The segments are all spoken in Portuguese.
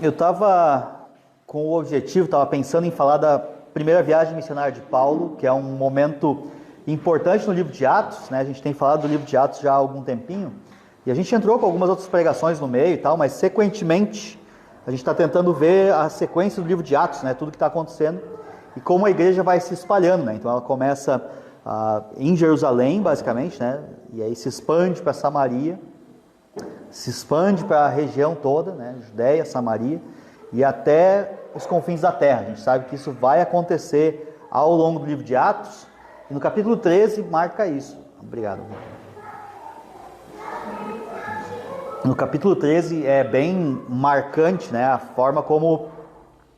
Eu estava com o objetivo, estava pensando em falar da primeira viagem missionária de Paulo, que é um momento importante no livro de Atos, né? A gente tem falado do livro de Atos já há algum tempinho, e a gente entrou com algumas outras pregações no meio e tal, mas sequentemente a gente está tentando ver a sequência do livro de Atos, né? Tudo que está acontecendo e como a igreja vai se espalhando, né? Então ela começa em Jerusalém, basicamente, né? E aí se expande para Samaria, se expande para a região toda, né? Judéia, Samaria e até os confins da terra. A gente sabe que isso vai acontecer ao longo do livro de Atos, e no capítulo 13 marca isso. Obrigado. No capítulo 13 é bem marcante, né, a forma como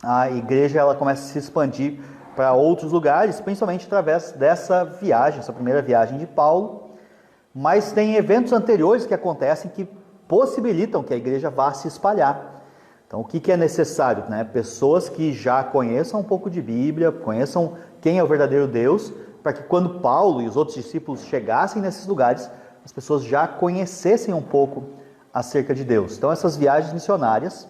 a igreja ela começa a se expandir para outros lugares, principalmente através dessa viagem, essa primeira viagem de Paulo. Mas tem eventos anteriores que acontecem que possibilitam que a igreja vá se espalhar. Então, o que é necessário? Né? Pessoas que já conheçam um pouco de Bíblia, conheçam quem é o verdadeiro Deus, para que quando Paulo e os outros discípulos chegassem nesses lugares, as pessoas já conhecessem um pouco acerca de Deus. Então, essas viagens missionárias,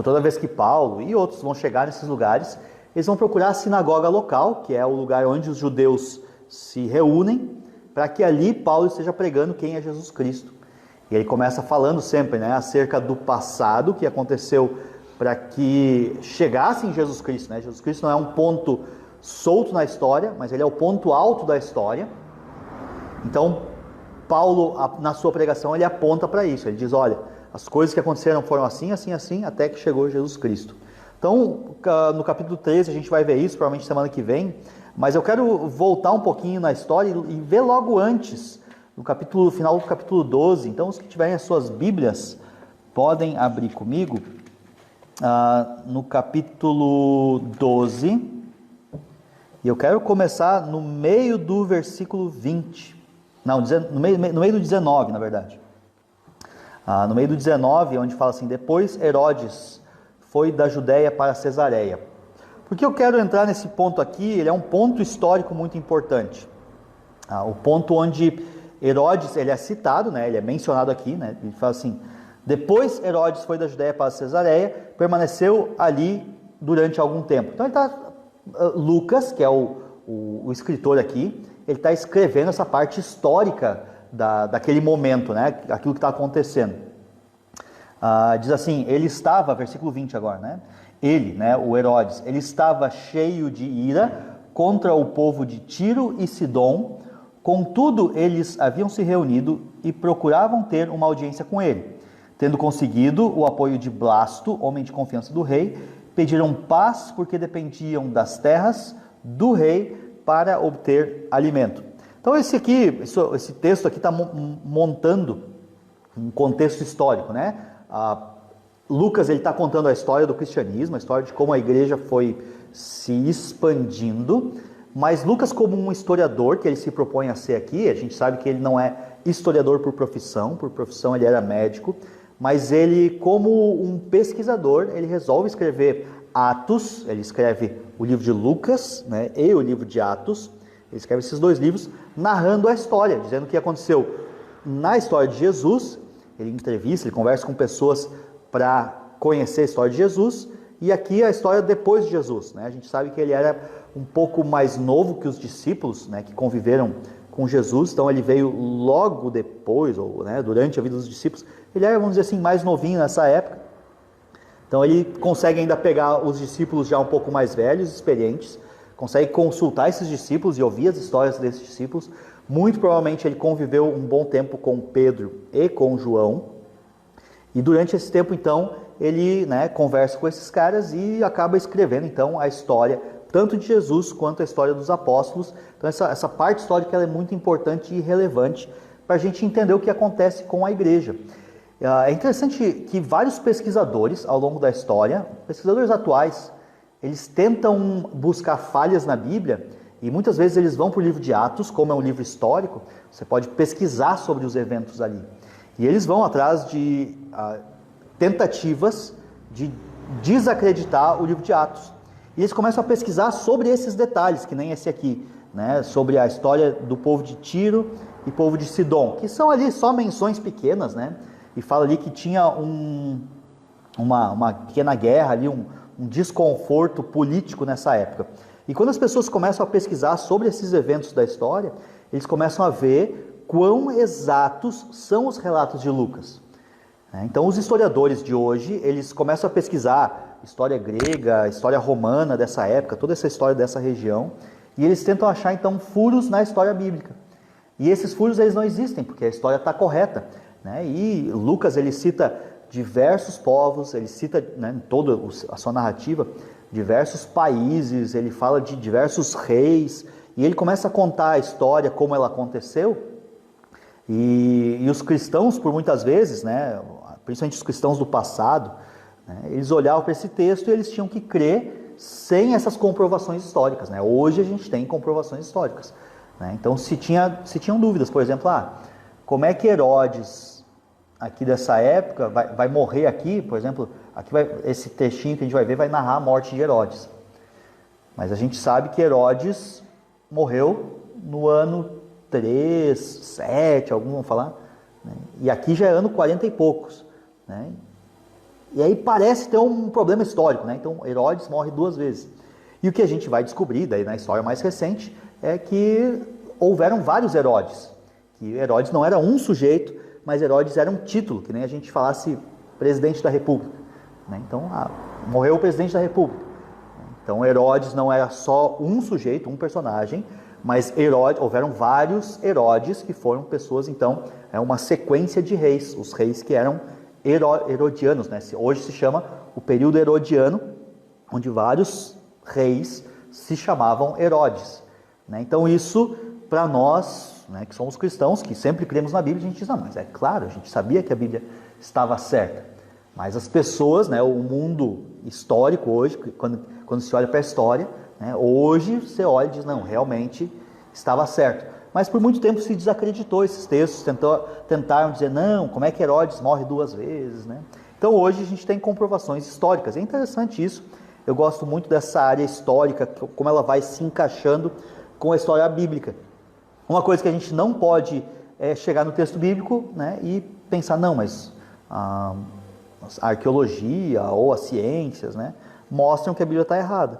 toda vez que Paulo e outros vão chegar nesses lugares, eles vão procurar a sinagoga local, que é o lugar onde os judeus se reúnem, para que ali Paulo esteja pregando quem é Jesus Cristo. E ele começa falando sempre, né, acerca do passado que aconteceu para que chegasse em Jesus Cristo, né? Jesus Cristo não é um ponto solto na história, mas ele é o ponto alto da história. Então, Paulo, na sua pregação, ele aponta para isso. Ele diz, olha, as coisas que aconteceram foram assim, assim, assim, até que chegou Jesus Cristo. Então, no capítulo 13, a gente vai ver isso, provavelmente semana que vem, mas eu quero voltar um pouquinho na história e ver logo antes, no final do capítulo 12. Então, os que tiverem as suas Bíblias, podem abrir comigo, no capítulo 12, e eu quero começar no meio do versículo 20, não, no meio do 19, na verdade. No meio do 19, onde fala assim, depois Herodes foi da Judéia para Cesareia. Por que eu quero entrar nesse ponto aqui? Ele é um ponto histórico muito importante. O ponto onde Herodes, ele é citado, né? Ele é mencionado aqui, né? Ele fala assim, depois Herodes foi da Judéia para Cesareia, permaneceu ali durante algum tempo. Então Lucas, que é o escritor aqui, ele está escrevendo essa parte histórica daquele momento, né? Aquilo que está acontecendo. Diz assim, ele estava, versículo 20 agora, né? Ele, né, o Herodes, ele estava cheio de ira contra o povo de Tiro e Sidom. Contudo, eles haviam se reunido e procuravam ter uma audiência com ele. Tendo conseguido o apoio de Blasto, homem de confiança do rei, pediram paz porque dependiam das terras do rei para obter alimento. Então esse texto aqui está montando um contexto histórico, né? Lucas está contando a história do cristianismo, a história de como a igreja foi se expandindo, mas Lucas, como um historiador que ele se propõe a ser aqui, a gente sabe que ele não é historiador por profissão ele era médico, mas ele, como um pesquisador, ele resolve escrever Atos, ele escreve o livro de Lucas, né, e o livro de Atos, ele escreve esses dois livros narrando a história, dizendo o que aconteceu na história de Jesus. Ele entrevista, ele conversa com pessoas para conhecer a história de Jesus, e aqui a história depois de Jesus, né? A gente sabe que ele era um pouco mais novo que os discípulos, né, que conviveram com Jesus, então ele veio logo depois, ou né, durante a vida dos discípulos, ele era, vamos dizer assim, mais novinho nessa época, então ele consegue ainda pegar os discípulos já um pouco mais velhos, experientes, consegue consultar esses discípulos e ouvir as histórias desses discípulos. Muito provavelmente ele conviveu um bom tempo com Pedro e com João, e durante esse tempo, então, ele, né, conversa com esses caras e acaba escrevendo, então, a história, tanto de Jesus quanto a história dos apóstolos. Então, essa parte histórica ela é muito importante e relevante para a gente entender o que acontece com a igreja. É interessante que vários pesquisadores, ao longo da história, pesquisadores atuais, eles tentam buscar falhas na Bíblia, e muitas vezes eles vão para o livro de Atos, como é um livro histórico, você pode pesquisar sobre os eventos ali. E eles vão atrás de tentativas de desacreditar o livro de Atos. E eles começam a pesquisar sobre esses detalhes, que nem esse aqui, né? Sobre a história do povo de Tiro e povo de Sidom, que são ali só menções pequenas, né? E fala ali que tinha uma pequena guerra ali, um desconforto político nessa época. E quando as pessoas começam a pesquisar sobre esses eventos da história, eles começam a ver quão exatos são os relatos de Lucas. Então os historiadores de hoje, eles começam a pesquisar história grega, história romana dessa época, toda essa história dessa região, e eles tentam achar então furos na história bíblica. E esses furos eles não existem, porque a história está correta, né? E Lucas ele cita diversos povos, ele cita, né, em toda a sua narrativa, diversos países, ele fala de diversos reis, e ele começa a contar a história como ela aconteceu, e os cristãos, por muitas vezes, né, principalmente os cristãos do passado, né, eles olhavam para esse texto e eles tinham que crer sem essas comprovações históricas, né? Hoje a gente tem comprovações históricas, né? Então se tinham dúvidas, por exemplo, como é que Herodes aqui dessa época vai morrer aqui, por exemplo, aqui esse textinho que a gente vai ver vai narrar a morte de Herodes, mas a gente sabe que Herodes morreu no ano 3, 7, alguns vão falar, né? E aqui já é ano 40 e poucos, né? E aí parece ter um problema histórico, né? Então Herodes morre 2 vezes. E o que a gente vai descobrir daí na história mais recente é que houveram vários Herodes, que Herodes não era um sujeito, mas Herodes era um título, que nem a gente falasse presidente da República, né? Então morreu o presidente da República. Então Herodes não era só um sujeito, um personagem, mas houveram vários Herodes que foram pessoas, então é uma sequência de reis, os reis que eram herodianos, né? Hoje se chama o período herodiano, onde vários reis se chamavam Herodes, né? Então isso, para nós, né, que somos cristãos, que sempre cremos na Bíblia, a gente diz, não, mas é claro, a gente sabia que a Bíblia estava certa, mas as pessoas, né, o mundo histórico hoje, quando se olha para a história, né, hoje você olha e diz, não, realmente estava certo. Mas por muito tempo se desacreditou esses textos, tentaram dizer, não, como é que Herodes morre 2 vezes, né? Então hoje a gente tem comprovações históricas, é interessante isso, eu gosto muito dessa área histórica, como ela vai se encaixando com a história bíblica. Uma coisa que a gente não pode chegar no texto bíblico, né, e pensar, não, mas a arqueologia ou as ciências, né, mostram que a Bíblia está errada.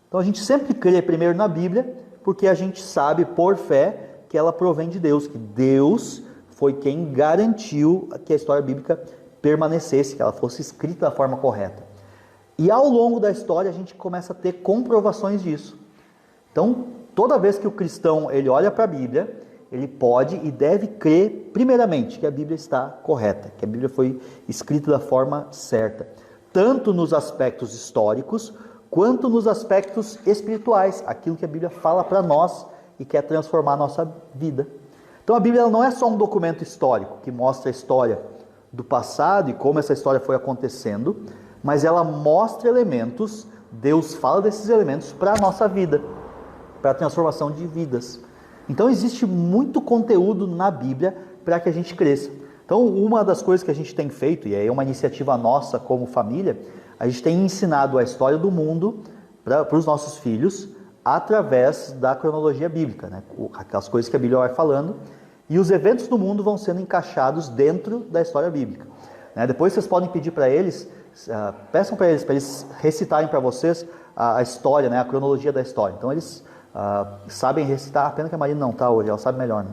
Então a gente sempre crê primeiro na Bíblia, porque a gente sabe por fé que ela provém de Deus, que Deus foi quem garantiu que a história bíblica permanecesse, que ela fosse escrita da forma correta. E ao longo da história a gente começa a ter comprovações disso. Então, toda vez que o cristão ele olha para a Bíblia, ele pode e deve crer primeiramente que a Bíblia está correta, que a Bíblia foi escrita da forma certa, tanto nos aspectos históricos, quanto nos aspectos espirituais, aquilo que a Bíblia fala para nós e quer transformar a nossa vida. Então a Bíblia ela não é só um documento histórico que mostra a história do passado e como essa história foi acontecendo, mas ela mostra elementos, Deus fala desses elementos para a nossa vida, para a transformação de vidas. Então existe muito conteúdo na Bíblia para que a gente cresça. Então uma das coisas que a gente tem feito, e é uma iniciativa nossa como família, a gente tem ensinado a história do mundo para os nossos filhos através da cronologia bíblica, né? Aquelas coisas que a Bíblia vai falando, e os eventos do mundo vão sendo encaixados dentro da história bíblica, né? Depois vocês podem pedir para eles, peçam para eles recitarem para vocês a história, né? A cronologia da história. Então eles sabem recitar, pena que a Marina não está hoje, ela sabe melhor, né?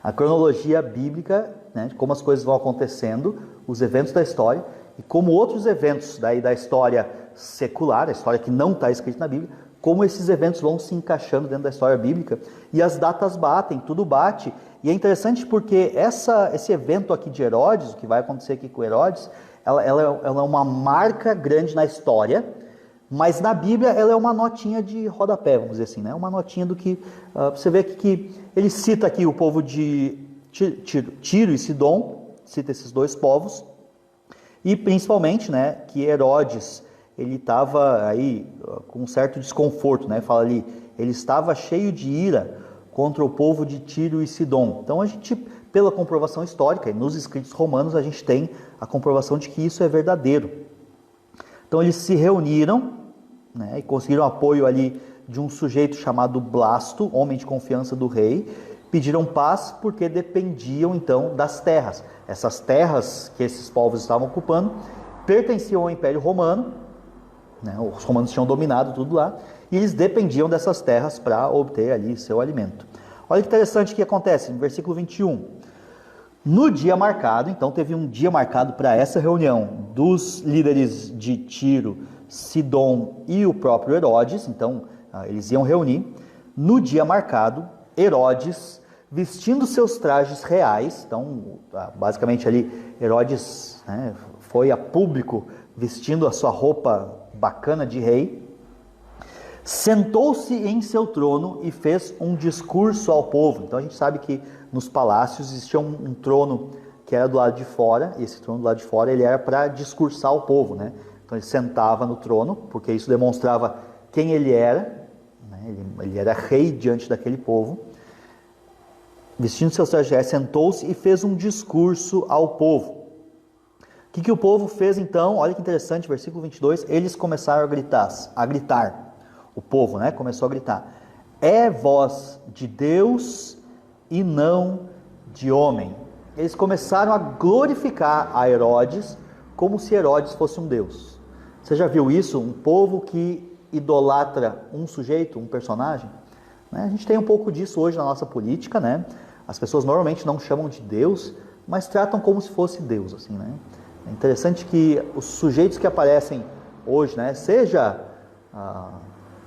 A cronologia bíblica, né? De como as coisas vão acontecendo, os eventos da história, e como outros eventos da história secular, a história que não está escrita na Bíblia, como esses eventos vão se encaixando dentro da história bíblica, e as datas batem, tudo bate, e é interessante porque esse evento aqui de Herodes, o que vai acontecer aqui com Herodes, ela é uma marca grande na história, mas na Bíblia ela é uma notinha de rodapé, vamos dizer assim, né? Uma notinha do que, você vê que ele cita aqui o povo de Tiro e Sidom, cita esses 2 povos, e principalmente, né, que Herodes, ele estava aí com um certo desconforto, né? Fala ali, ele estava cheio de ira contra o povo de Tiro e Sidom. Então a gente, pela comprovação histórica, e nos escritos romanos a gente tem a comprovação de que isso é verdadeiro. Então eles se reuniram, né, e conseguiram apoio ali de um sujeito chamado Blasto, homem de confiança do rei, pediram paz porque dependiam então das terras. Essas terras que esses povos estavam ocupando pertenciam ao Império Romano, né? Os romanos tinham dominado tudo lá, e eles dependiam dessas terras para obter ali seu alimento. Olha que interessante o que acontece no versículo 21. No dia marcado, então teve um dia marcado para essa reunião dos líderes de Tiro, Sidom e o próprio Herodes, então eles iam reunir. No dia marcado, Herodes, vestindo seus trajes reais, então basicamente ali Herodes, né, foi a público vestindo a sua roupa bacana de rei, sentou-se em seu trono e fez um discurso ao povo. Então a gente sabe que nos palácios existia um trono que era do lado de fora, e esse trono do lado de fora ele era para discursar ao povo, né? Então ele sentava no trono, porque isso demonstrava quem ele era, né? Ele era rei diante daquele povo. Vestindo seus trajes, sentou-se e fez um discurso ao povo. O que o povo fez então? Olha que interessante, versículo 22, eles começaram a gritar. O povo, né, começou a gritar: é voz de Deus e não de homem. Eles começaram a glorificar a Herodes como se Herodes fosse um deus. Você já viu isso? Um povo que idolatra um sujeito, um personagem? Né? A gente tem um pouco disso hoje na nossa política, né? As pessoas normalmente não chamam de Deus, mas tratam como se fosse Deus, assim, né? É interessante que os sujeitos que aparecem hoje, né, seja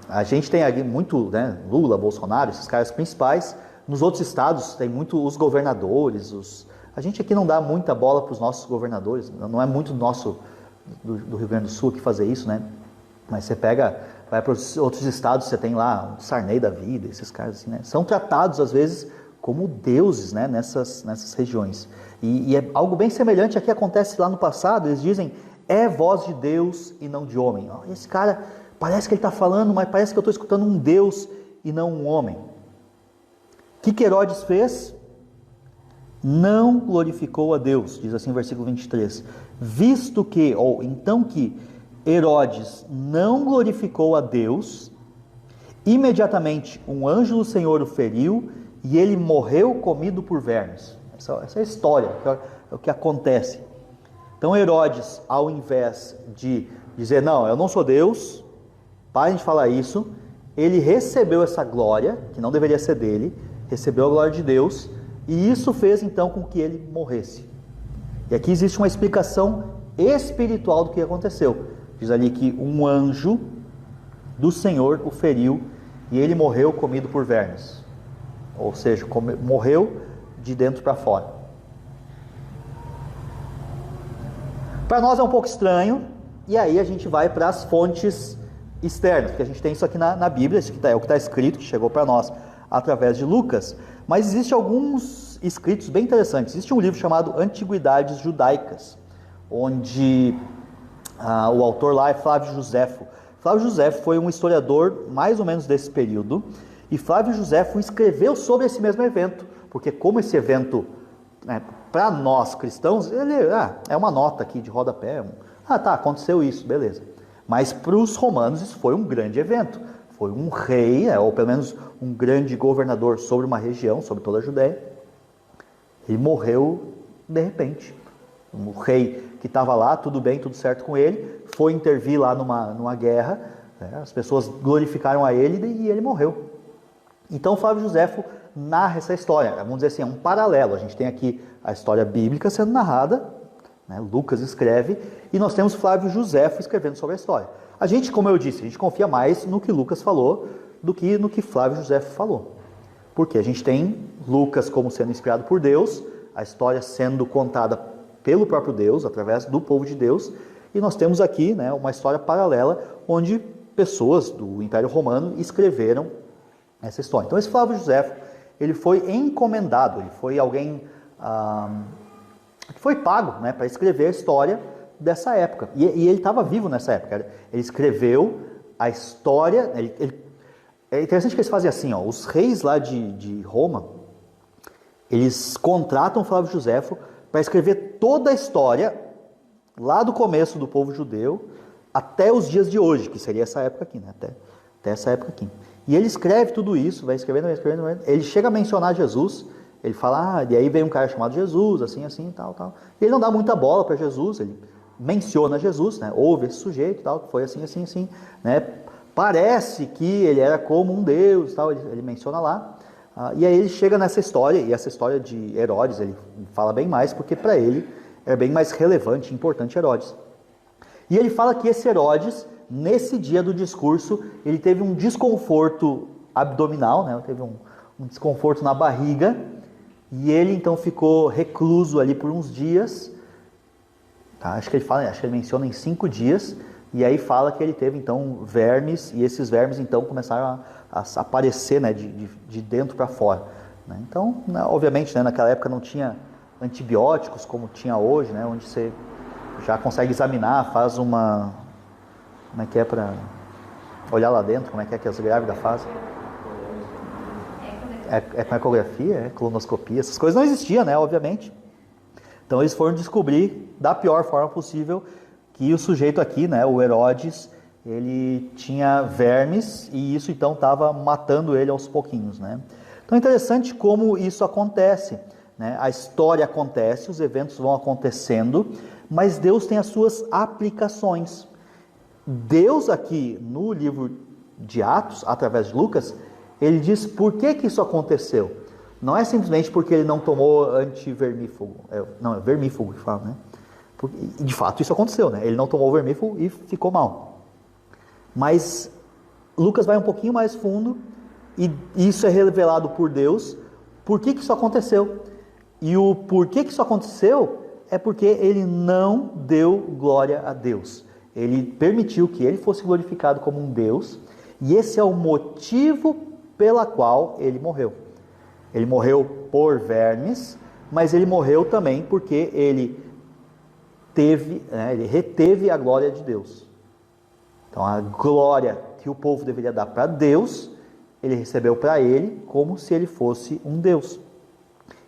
a gente tem ali muito, né, Lula, Bolsonaro, esses caras principais. Nos outros estados tem muito os governadores. A gente aqui não dá muita bola para os nossos governadores, não é muito do Rio Grande do Sul que fazer isso, né? Mas você vai para os outros estados, você tem lá o Sarney da vida, esses caras assim, né? São tratados às vezes como deuses, né, nessas regiões. E é algo bem semelhante aqui acontece lá no passado. Eles dizem: é voz de Deus e não de homem. Esse cara parece que ele está falando, mas parece que eu estou escutando um Deus e não um homem. O que Herodes fez? Não glorificou a Deus, diz assim o versículo 23. Visto que, ou então que Herodes não glorificou a Deus, imediatamente um anjo do Senhor o feriu e ele morreu comido por vermes. Essa é a história, é o que acontece. Então Herodes, ao invés de dizer: não, eu não sou Deus, parem de falar isso, ele recebeu essa glória, que não deveria ser dele, recebeu a glória de Deus, e isso fez então com que ele morresse. E aqui existe uma explicação espiritual do que aconteceu. Diz ali que um anjo do Senhor o feriu e ele morreu comido por vermes. Ou seja, morreu de dentro para fora. Para nós é um pouco estranho, e aí a gente vai para as fontes externas, porque a gente tem isso aqui na Bíblia, isso é o que está escrito, que chegou para nós através de Lucas, mas existem alguns escritos bem interessantes. Existe um livro chamado Antiguidades Judaicas, onde o autor lá é Flávio Josefo. Flávio Josefo foi um historiador mais ou menos desse período, e Flávio Josefo escreveu sobre esse mesmo evento, porque como esse evento, né, para nós cristãos, ele é uma nota aqui de rodapé, aconteceu isso, beleza. Mas para os romanos isso foi um grande evento, foi um rei, ou pelo menos um grande governador sobre uma região, sobre toda a Judéia, ele morreu de repente. O rei que estava lá, tudo bem, tudo certo com ele, foi intervir lá numa guerra, né, as pessoas glorificaram a ele e ele morreu. Então Flávio Josefo narra essa história, vamos dizer assim, é um paralelo. A gente tem aqui a história bíblica sendo narrada, né, Lucas escreve, e nós temos Flávio Josefo escrevendo sobre a história. A gente, como eu disse, a gente confia mais no que Lucas falou do que no que Flávio Josefo falou. Porque a gente tem Lucas como sendo inspirado por Deus, a história sendo contada pelo próprio Deus, através do povo de Deus, e nós temos aqui, né, uma história paralela, onde pessoas do Império Romano escreveram essa história. Então esse Flávio Josefo, ele foi encomendado, ele foi alguém que foi pago, né, para escrever a história dessa época. E ele estava vivo nessa época. Ele escreveu a história. É interessante que eles fazem assim, os reis lá de Roma, eles contratam Flávio Josefo para escrever toda a história, lá do começo do povo judeu, até os dias de hoje, que seria essa época aqui, né? Até essa época aqui. E ele escreve tudo isso, vai escrevendo, ele chega a mencionar Jesus, ele fala, e aí vem um cara chamado Jesus, assim, tal. E ele não dá muita bola para Jesus, ele menciona Jesus, né? Houve esse sujeito, tal, que foi assim, assim, assim, né? Parece que ele era como um Deus, tal, ele menciona lá. E aí ele chega nessa história, e essa história de Herodes, ele fala bem mais, porque para ele é bem mais relevante e importante Herodes. E ele fala que esse Herodes, nesse dia do discurso, ele teve um desconforto abdominal, né? Teve um desconforto na barriga, e ele então ficou recluso ali por uns dias, tá? Acho que ele menciona em 5 dias, e aí fala que ele teve então vermes, e esses vermes então começaram a aparecer, né, de dentro para fora, né? Então, obviamente, né, naquela época não tinha antibióticos como tinha hoje, né, onde você já consegue examinar, faz uma... Como é que é para olhar lá dentro, como é que as grávidas fazem? É com ecografia, colonoscopia, essas coisas não existiam, né, obviamente. Então eles foram descobrir da pior forma possível que o sujeito aqui, né, o Herodes, ele tinha vermes e isso então estava matando ele aos pouquinhos, né? Então é interessante como isso acontece, né? A história acontece, os eventos vão acontecendo, mas Deus tem as suas aplicações. Deus aqui no livro de Atos, através de Lucas, ele diz por que isso aconteceu. Não é simplesmente porque ele não tomou antivermífugo, não, é vermífugo que fala, né? Porque, de fato isso aconteceu, né? Ele não tomou o vermífugo e ficou mal. Mas Lucas vai um pouquinho mais fundo e isso é revelado por Deus. Por que isso aconteceu? E o porquê que isso aconteceu é porque ele não deu glória a Deus. Ele permitiu que ele fosse glorificado como um Deus, e esse é o motivo pela qual ele morreu. Ele morreu por vermes, mas ele morreu também porque ele reteve a glória de Deus. Então a glória que o povo deveria dar para Deus, ele recebeu para ele como se ele fosse um Deus.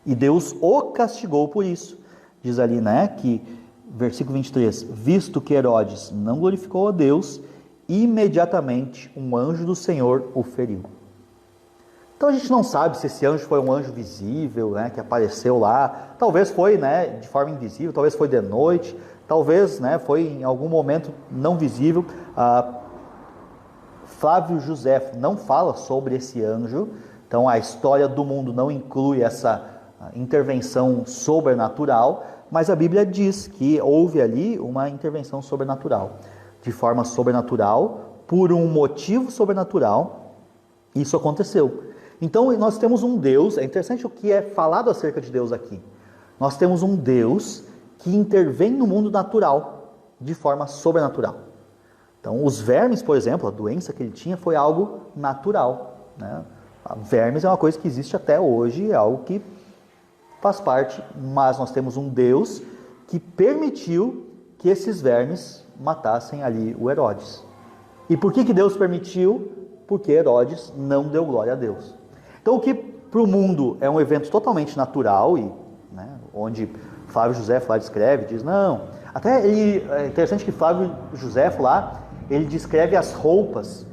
E Deus o castigou por isso. Diz ali, né, que, versículo 23, visto que Herodes não glorificou a Deus, imediatamente um anjo do Senhor o feriu. Então a gente não sabe se esse anjo foi um anjo visível, né, que apareceu lá. Talvez foi, né, de forma invisível, talvez foi de noite, talvez, né, foi em algum momento não visível. Flávio Josefo não fala sobre esse anjo, então a história do mundo não inclui essa intervenção sobrenatural, mas a Bíblia diz que houve ali uma intervenção sobrenatural. De forma sobrenatural, por um motivo sobrenatural, isso aconteceu. Então nós temos um Deus, é interessante o que é falado acerca de Deus aqui. Nós temos um Deus que intervém no mundo natural, de forma sobrenatural. Então os vermes, por exemplo, a doença que ele tinha foi algo natural, né? Vermes é uma coisa que existe até hoje, é algo que faz parte, mas nós temos um Deus que permitiu que esses vermes matassem ali o Herodes. E por que Deus permitiu? Porque Herodes não deu glória a Deus. Então o que para o mundo é um evento totalmente natural, e, né, onde Flávio Josefo lá descreve, diz, não, até é interessante que Flávio Josefo lá, ele descreve as roupas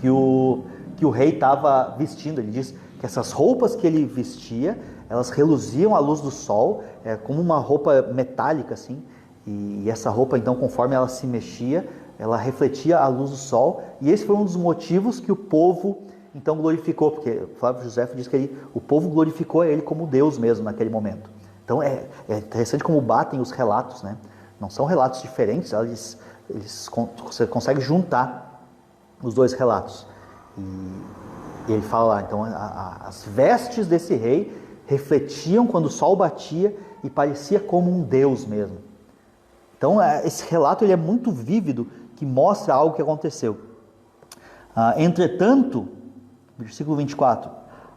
que o rei estava vestindo. Ele diz que essas roupas que ele vestia, elas reluziam à luz do sol, como uma roupa metálica assim, e essa roupa então, conforme ela se mexia, ela refletia a luz do sol, e esse foi um dos motivos que o povo então glorificou, porque Flávio Josefo diz que o povo glorificou ele como Deus mesmo naquele momento. Então é interessante como batem os relatos, né? Não são relatos diferentes, você consegue juntar os dois relatos. E ele fala lá, então, as vestes desse rei refletiam quando o sol batia e parecia como um Deus mesmo. Então, esse relato ele é muito vívido, que mostra algo que aconteceu. Entretanto, versículo 24,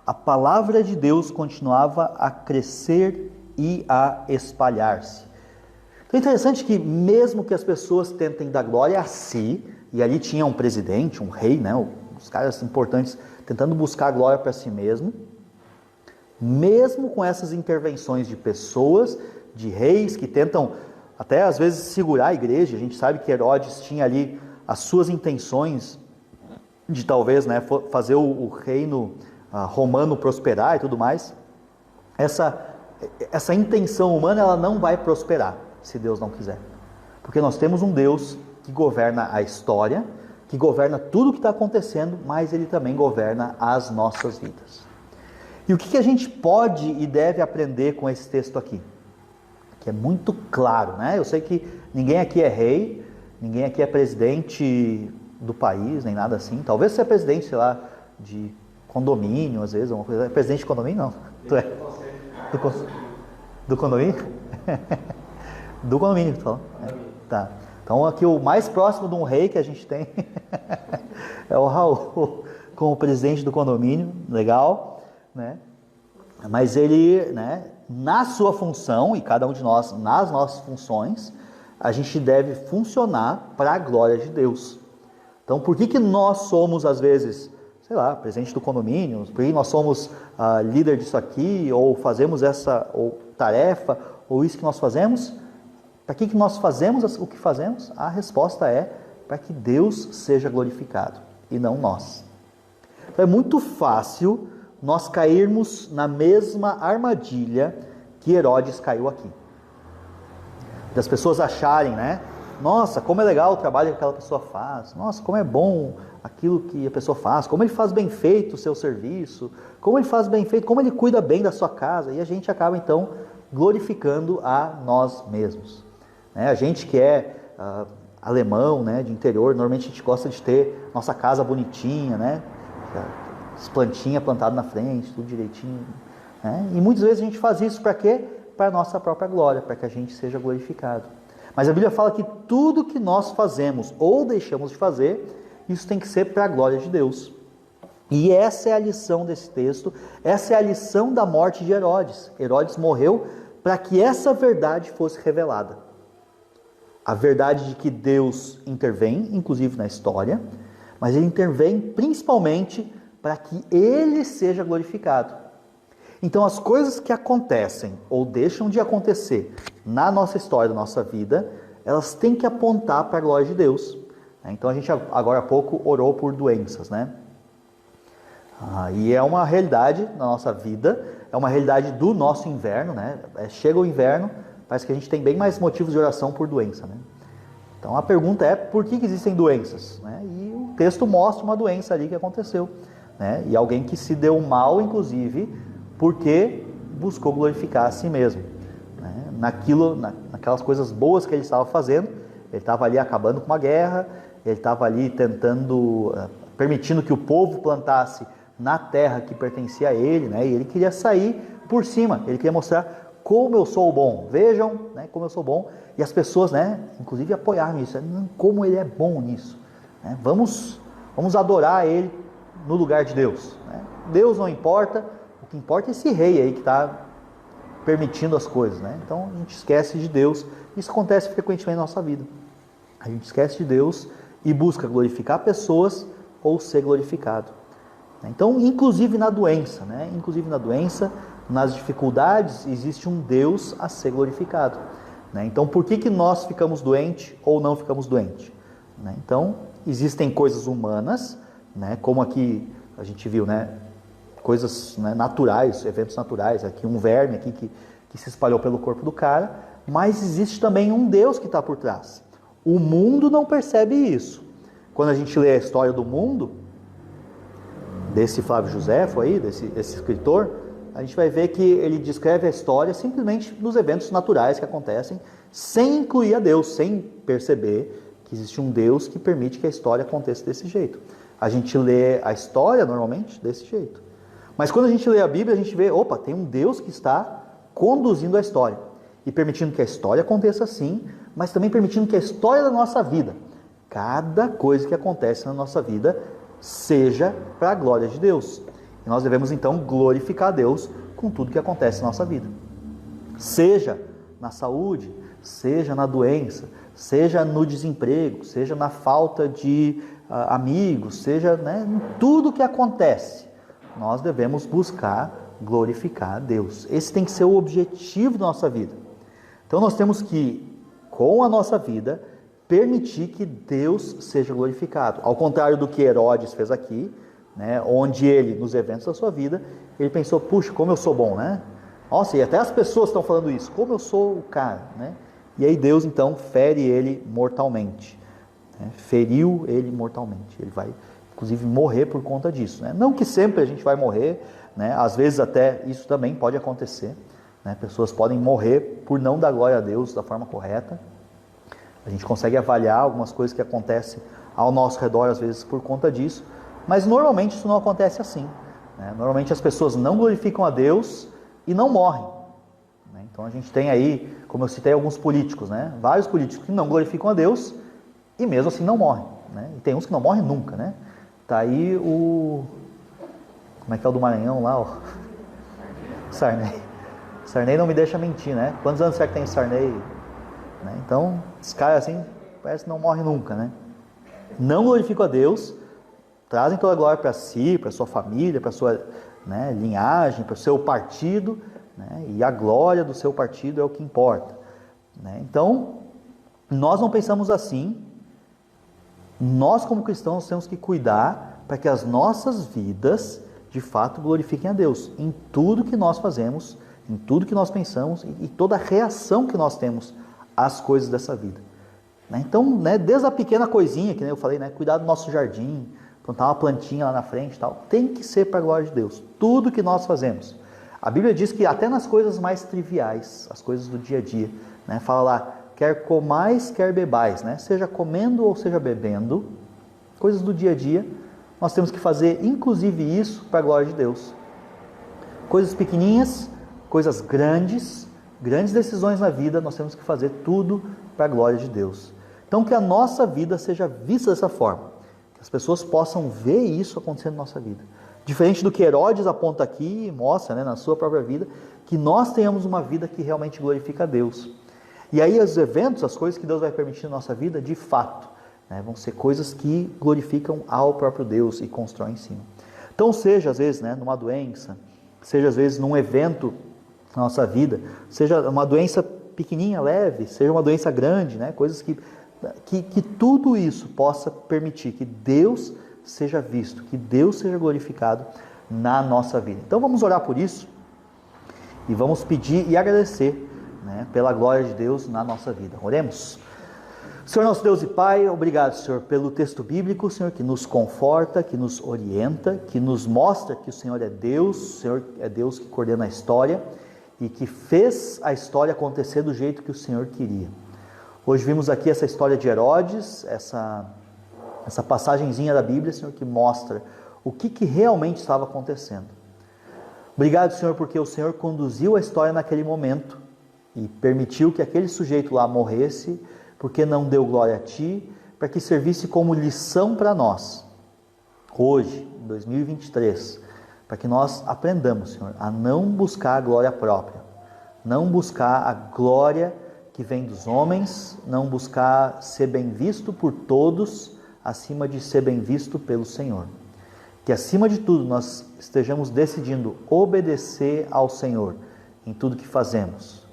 a palavra de Deus continuava a crescer e a espalhar-se. Então é interessante que mesmo que as pessoas tentem dar glória a si, e ali tinha um presidente, um rei, né, os caras importantes tentando buscar glória para si mesmo, mesmo com essas intervenções de pessoas, de reis que tentam até às vezes segurar a igreja, a gente sabe que Herodes tinha ali as suas intenções de talvez, né, fazer o reino romano prosperar e tudo mais. Essa intenção humana ela não vai prosperar se Deus não quiser. Porque nós temos um Deus que governa a história, que governa tudo o que está acontecendo, mas Ele também governa as nossas vidas. E o que a gente pode e deve aprender com esse texto aqui? Que é muito claro, né? Eu sei que ninguém aqui é rei, ninguém aqui é presidente do país, nem nada assim. Talvez você é presidente, sei lá, de condomínio, às vezes, uma coisa. É presidente de condomínio? Não. Tu é? Do condomínio? Do condomínio, tu fala. Tá. Então aqui o mais próximo de um rei que a gente tem é o Raul, como presidente do condomínio, legal, né? Mas ele, né, na sua função, e cada um de nós nas nossas funções, a gente deve funcionar para a glória de Deus. Então por que nós somos às vezes, sei lá, presidente do condomínio, por que nós somos líder disso aqui, ou fazemos essa ou tarefa, ou isso que nós fazemos? Para que nós fazemos o que fazemos? A resposta é para que Deus seja glorificado e não nós. Então é muito fácil nós cairmos na mesma armadilha que Herodes caiu aqui. Das pessoas acharem, né? Nossa, como é legal o trabalho que aquela pessoa faz. Nossa, como é bom aquilo que a pessoa faz. Como ele faz bem feito o seu serviço. Como ele faz bem feito, como ele cuida bem da sua casa. E a gente acaba então glorificando a nós mesmos. A gente que é alemão, né, de interior, normalmente a gente gosta de ter nossa casa bonitinha, né, as plantinhas plantadas na frente, tudo direitinho. Né? E muitas vezes a gente faz isso para quê? Para a nossa própria glória, para que a gente seja glorificado. Mas a Bíblia fala que tudo que nós fazemos ou deixamos de fazer, isso tem que ser para a glória de Deus. E essa é a lição desse texto, essa é a lição da morte de Herodes. Herodes morreu para que essa verdade fosse revelada. A verdade de que Deus intervém, inclusive na história, mas Ele intervém principalmente para que Ele seja glorificado. Então as coisas que acontecem ou deixam de acontecer na nossa história, na nossa vida, elas têm que apontar para a glória de Deus. Então a gente agora há pouco orou por doenças, né? E é uma realidade na nossa vida, é uma realidade do nosso inverno, né? Chega o inverno, parece que a gente tem bem mais motivos de oração por doença, né? Então a pergunta é, por que existem doenças? Né? E o texto mostra uma doença ali que aconteceu. Né? E alguém que se deu mal, inclusive, porque buscou glorificar a si mesmo. Né? Naquelas coisas boas que ele estava fazendo, ele estava ali acabando com uma guerra, ele estava ali permitindo que o povo plantasse na terra que pertencia a ele, né? E ele queria sair por cima, ele queria mostrar como eu sou bom, vejam, né, como eu sou bom, e as pessoas, né, inclusive apoiaram isso, como ele é bom nisso, né? Vamos adorar ele no lugar de Deus, né? Deus não importa, o que importa é esse rei aí que está permitindo as coisas, né? Então a gente esquece de Deus, isso acontece frequentemente na nossa vida, a gente esquece de Deus e busca glorificar pessoas ou ser glorificado. Então, inclusive na doença, né? Inclusive na doença, nas dificuldades, existe um Deus a ser glorificado. Né? Então, por que nós ficamos doentes ou não ficamos doentes? Né? Então, existem coisas humanas, né? Como aqui a gente viu, né? Coisas, né, naturais, eventos naturais, aqui um verme aqui que se espalhou pelo corpo do cara, mas existe também um Deus que está por trás. O mundo não percebe isso. Quando a gente lê a história do mundo, desse Flávio Josefo aí, desse escritor, a gente vai ver que ele descreve a história simplesmente nos eventos naturais que acontecem, sem incluir a Deus, sem perceber que existe um Deus que permite que a história aconteça desse jeito. A gente lê a história normalmente desse jeito. Mas quando a gente lê a Bíblia, a gente vê, opa, tem um Deus que está conduzindo a história e permitindo que a história aconteça assim, mas também permitindo que a história da nossa vida, cada coisa que acontece na nossa vida, seja para a glória de Deus. E nós devemos então glorificar a Deus com tudo que acontece na nossa vida. Seja na saúde, seja na doença, seja no desemprego, seja na falta de amigos, seja, né, em tudo que acontece, nós devemos buscar glorificar a Deus. Esse tem que ser o objetivo da nossa vida. Então nós temos que, com a nossa vida, permitir que Deus seja glorificado. Ao contrário do que Herodes fez aqui, né, onde ele, nos eventos da sua vida, ele pensou, puxa, como eu sou bom, né? Nossa, e até as pessoas estão falando isso, como eu sou o cara, né? E aí Deus então fere ele mortalmente, né? Feriu ele mortalmente. Ele vai inclusive morrer por conta disso, né? Não que sempre a gente vai morrer, né? Às vezes até isso também pode acontecer, né? Pessoas podem morrer por não dar glória a Deus da forma correta. A gente consegue avaliar algumas coisas que acontecem ao nosso redor às vezes por conta disso, mas normalmente isso não acontece assim, né? Normalmente as pessoas não glorificam a Deus e não morrem, né? Então a gente tem aí, como eu citei, alguns políticos, né? Vários políticos que não glorificam a Deus e mesmo assim não morrem, né? E tem uns que não morrem nunca, né? Tá aí o... Como é que é o do Maranhão lá? O Sarney. Sarney não me deixa mentir, né? Quantos anos será que tem o Sarney? Né? Então, esse cara assim, parece que não morre nunca, né? Não glorificam a Deus, trazem toda a glória para si, para sua família, para sua, né, linhagem, para o seu partido, né? E a glória do seu partido é o que importa, né? Então, nós não pensamos assim. Nós como cristãos temos que cuidar para que as nossas vidas de fato glorifiquem a Deus em tudo que nós fazemos, em tudo que nós pensamos e toda a reação que nós temos às coisas dessa vida, né? Então, né, desde a pequena coisinha, que nem eu falei, né, cuidar do nosso jardim, plantar uma plantinha lá na frente e tal, tem que ser para a glória de Deus, tudo que nós fazemos. A Bíblia diz que até nas coisas mais triviais, as coisas do dia a dia, né, fala lá, quer comais, quer bebais, né? Seja comendo ou seja bebendo, coisas do dia a dia, nós temos que fazer inclusive isso para a glória de Deus. Coisas pequeninhas, coisas grandes, grandes decisões na vida, nós temos que fazer tudo para a glória de Deus. Então que a nossa vida seja vista dessa forma, que as pessoas possam ver isso acontecendo na nossa vida. Diferente do que Herodes aponta aqui e mostra, né, na sua própria vida, que nós tenhamos uma vida que realmente glorifica a Deus. E aí os eventos, as coisas que Deus vai permitir na nossa vida, de fato, né, vão ser coisas que glorificam ao próprio Deus e constroem em cima. Então seja às vezes, né, numa doença, seja às vezes num evento na nossa vida, seja uma doença pequenininha, leve, seja uma doença grande, né, coisas que tudo isso possa permitir que Deus seja visto, que Deus seja glorificado na nossa vida. Então vamos orar por isso e vamos pedir e agradecer, né, pela glória de Deus na nossa vida. Oremos. Senhor nosso Deus e Pai, obrigado, Senhor, pelo texto bíblico, Senhor, que nos conforta, que nos orienta, que nos mostra que o Senhor é Deus, o Senhor é Deus que coordena a história e que fez a história acontecer do jeito que o Senhor queria. Hoje vimos aqui essa história de Herodes, essa passagenzinha da Bíblia, Senhor, que mostra o que realmente estava acontecendo. Obrigado, Senhor, porque o Senhor conduziu a história naquele momento e permitiu que aquele sujeito lá morresse, porque não deu glória a Ti, para que servisse como lição para nós, hoje, em 2023, para que nós aprendamos, Senhor, a não buscar a glória própria, não buscar a glória que vem dos homens, não buscar ser bem visto por todos, acima de ser bem visto pelo Senhor. Que acima de tudo nós estejamos decidindo obedecer ao Senhor em tudo que fazemos.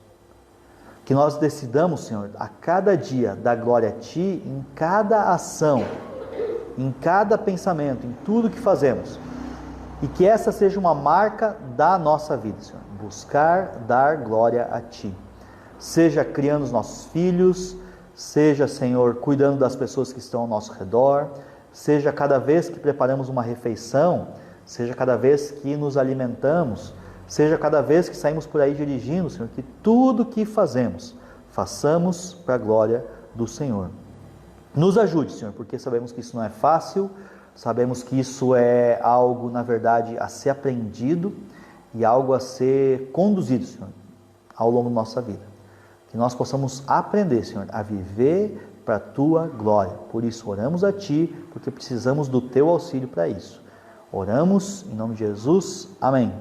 Que nós decidamos, Senhor, a cada dia dar glória a Ti em cada ação, em cada pensamento, em tudo que fazemos. E que essa seja uma marca da nossa vida, Senhor. Buscar dar glória a Ti. Seja criando os nossos filhos, seja, Senhor, cuidando das pessoas que estão ao nosso redor, seja cada vez que preparamos uma refeição, seja cada vez que nos alimentamos, seja cada vez que saímos por aí dirigindo, Senhor, que tudo que fazemos, façamos para a glória do Senhor. Nos ajude, Senhor, porque sabemos que isso não é fácil, sabemos que isso é algo, na verdade, a ser aprendido e algo a ser conduzido, Senhor, ao longo da nossa vida. Que nós possamos aprender, Senhor, a viver para a Tua glória. Por isso oramos a Ti, porque precisamos do Teu auxílio para isso. Oramos em nome de Jesus. Amém.